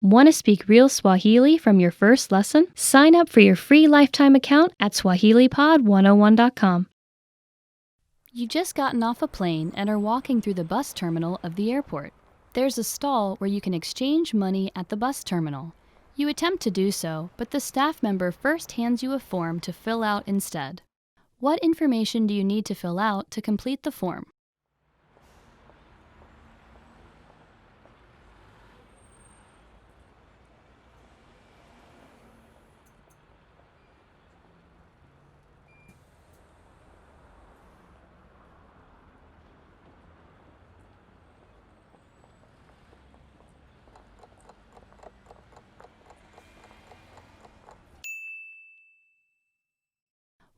Want to speak real Swahili from your first lesson? Sign up for your free lifetime account at SwahiliPod101.com. You've just gotten off a plane and are walking through the bus terminal of the airport. There's a stall where you can exchange money at the bus terminal. You attempt to do so, but the staff member first hands you a form to fill out instead. What information do you need to fill out to complete the form?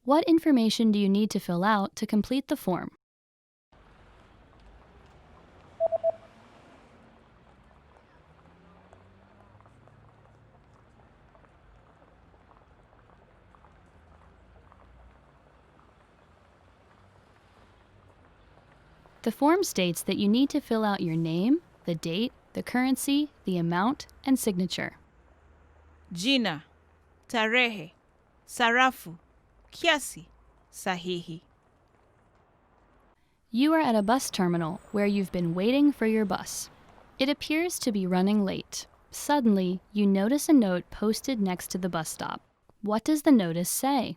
What information do you need to fill out to complete the form? The form states that you need to fill out your name, the date, the currency, the amount, and signature. Jina, tarehe, sarafu, kiasi, sahihi. You are at a bus terminal where you've been waiting for your bus. It appears to be running late. Suddenly, you notice a note posted next to the bus stop. What does the notice say?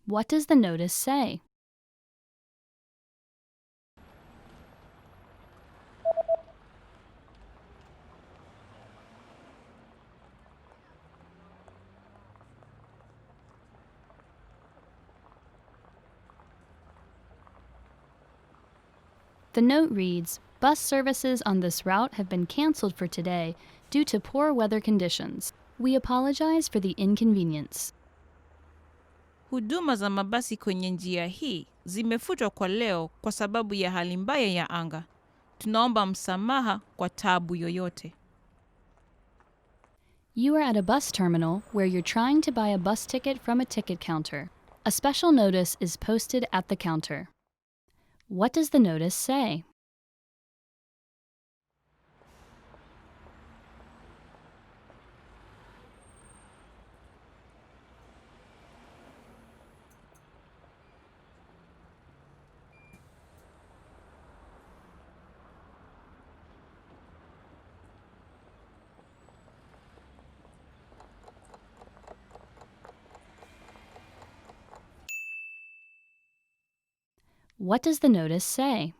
What does the notice say? The note reads, "Bus services on this route have been canceled for today due to poor weather conditions. We apologize for the inconvenience." Huduma za mabasi kwenye njia hii zimefutwa kwa leo kwa sababu ya hali mbaya ya anga. Tunaomba msamaha kwa taabu yoyote. You are at a bus terminal where you're trying to buy a bus ticket from a ticket counter. A special notice is posted at the counter. What does the notice say? What does the notice say?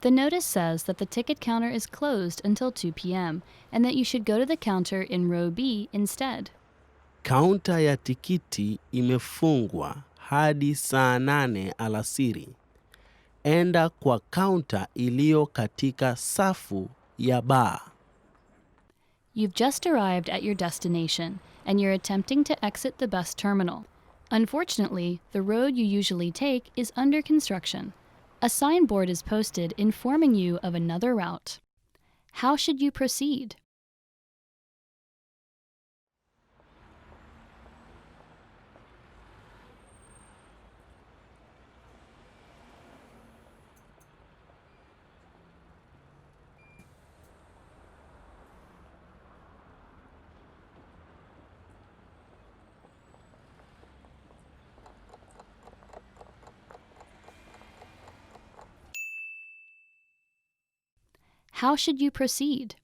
The notice says that the ticket counter is closed until 2 p.m. and that you should go to the counter in row B instead. Kaunta ya tikiti imefungwa hadi saa 8 alasiri. Enda kwa kaunta iliyo katika safu ya baa. You've just arrived at your destination and you're attempting to exit the bus terminal. Unfortunately, the road you usually take is under construction. A signboard is posted informing you of another route. How should you proceed? How should you proceed?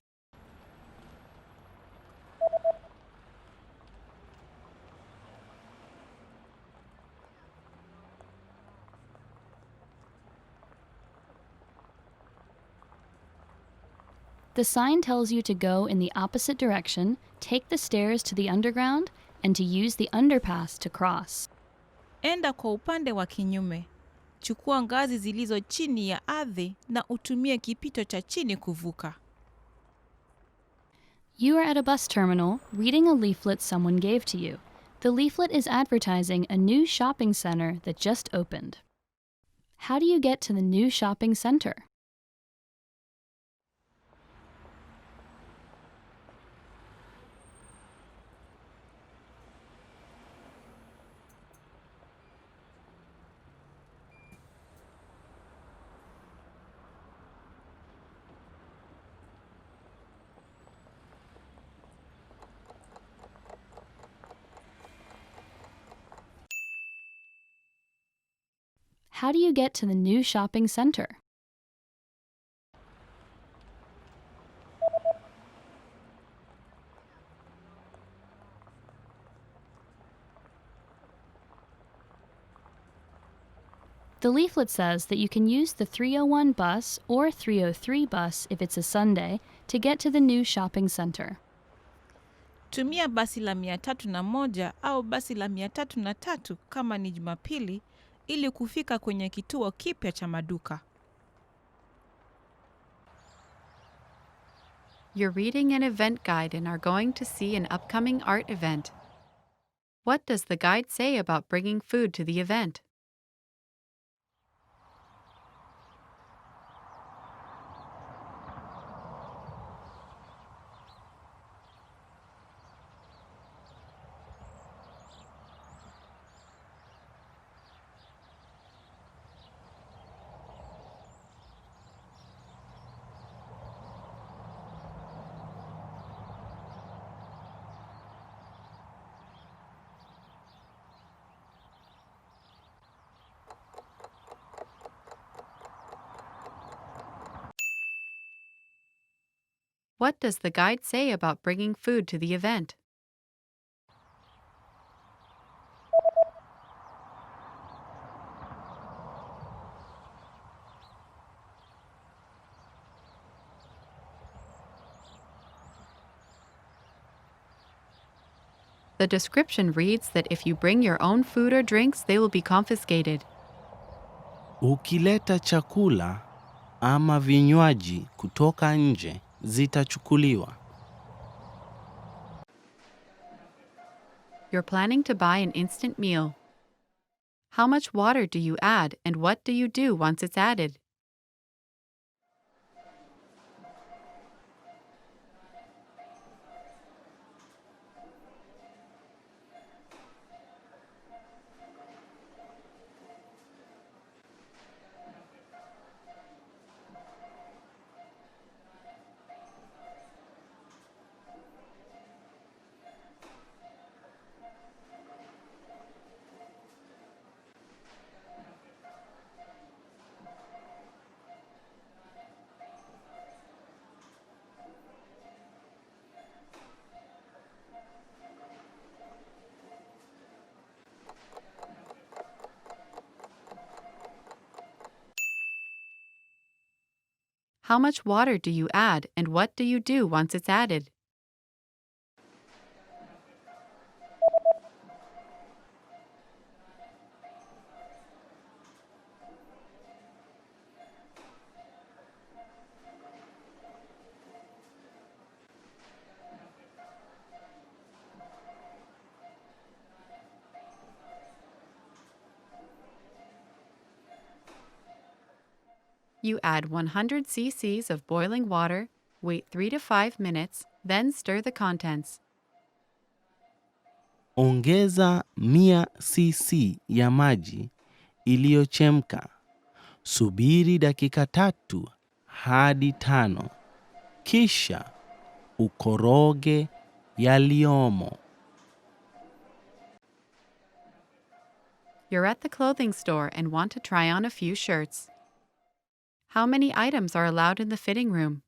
The sign tells you to go in the opposite direction, take the stairs to the underground, and to use the underpass to cross. Enda kwa upande wa kinyume. Chukua ngazi zilizo chini ya ardhi na utumie kipito cha chini kuvuka. You are at a bus terminal reading a leaflet someone gave to you. The leaflet is advertising a new shopping center that just opened. How do you get to the new shopping center? How do you get to the new shopping center? The leaflet says that you can use the 301 bus or 303 bus if it's a Sunday to get to the new shopping center. Tumia basi la 301 au basi la 303 kama ni Jumapili ili kufika kwenye kituo kipya cha maduka. You're reading an event guide and are going to see an upcoming art event. What does the guide say about bringing food to the event? What does the guide say about bringing food to the event? The description reads that if you bring your own food or drinks, they will be confiscated. Ukileta chakula ama vinywaji kutoka nje, zitachukuliwa. You're planning to buy an instant meal. How much water do you add and what do you do once it's added? How much water do you add and what do you do once it's added? You add 100 cc's of boiling water, wait 3 to 5 minutes, then stir the contents. Ongeza 100 cc ya maji iliyochemka. Subiri dakika 3 hadi 5. Kisha ukoroge yaliyomo. You're at the clothing store and want to try on a few shirts. How many items are allowed in the fitting room?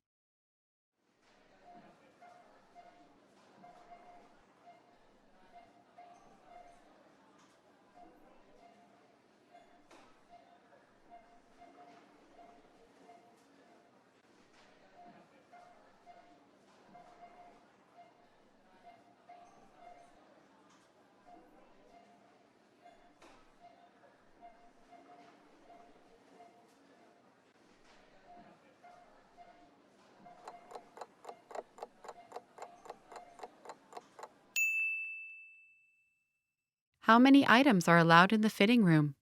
How many items are allowed in the fitting room?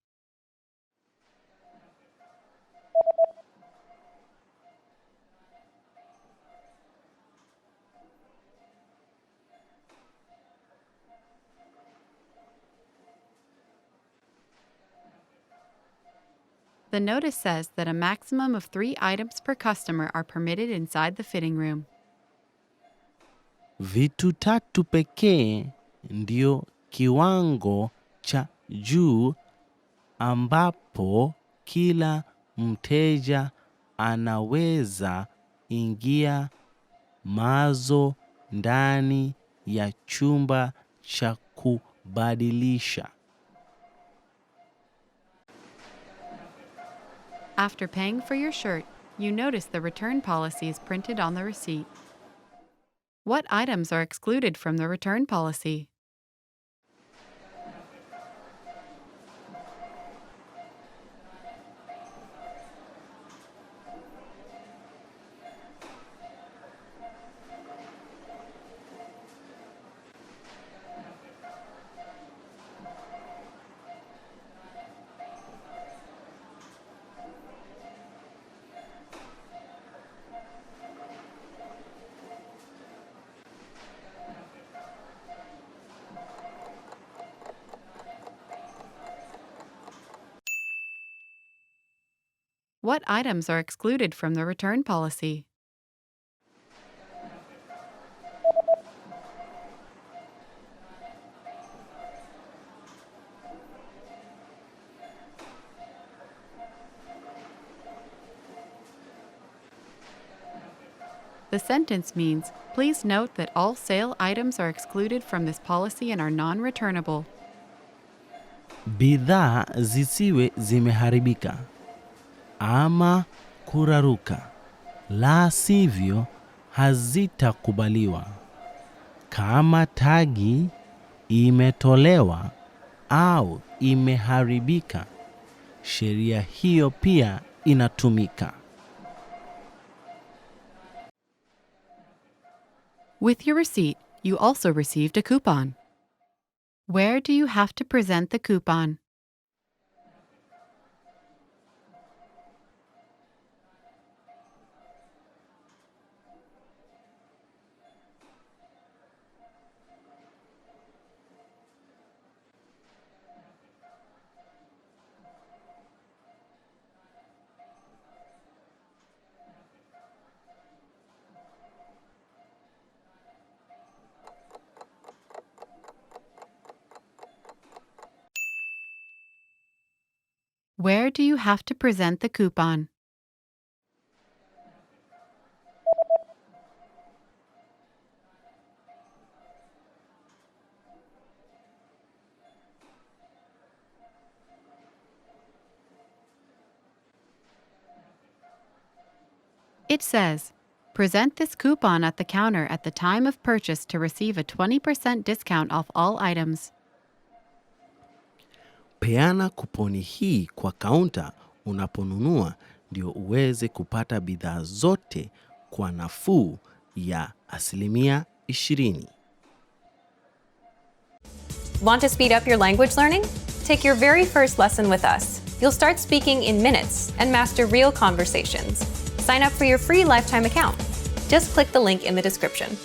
The notice says that a maximum of 3 items per customer are permitted inside the fitting room. Vitu tatu pekee ndio kiwango cha juu ambapo kila mteja anaweza ingia mazo ndani ya chumba cha kubadilisha. After paying for your shirt, you notice the return policy is printed on the receipt. What items are excluded from the return policy? What items are excluded from the return policy? The sentence means, please note that all sale items are excluded from this policy and are non-returnable. Bidhaa zisiwe zimeharibika ama kuraruka, la sivyo hazitakubaliwa. Kama tagi imetolewa au imeharibika, sheria hiyo pia inatumika. With your receipt, you also received a coupon. Where do you have to present the coupon? Where do you have to present the coupon? It says, present this coupon at the counter at the time of purchase to receive a 20% discount off all items. Peana kuponi hii kwa kaunta unaponunua ndio uweze kupata bidhaa zote kwa nafuu ya 20%. Want to speed up your language learning? Take your very first lesson with us. You'll start speaking in minutes and master real conversations. Sign up for your free lifetime account. Just click the link in the description.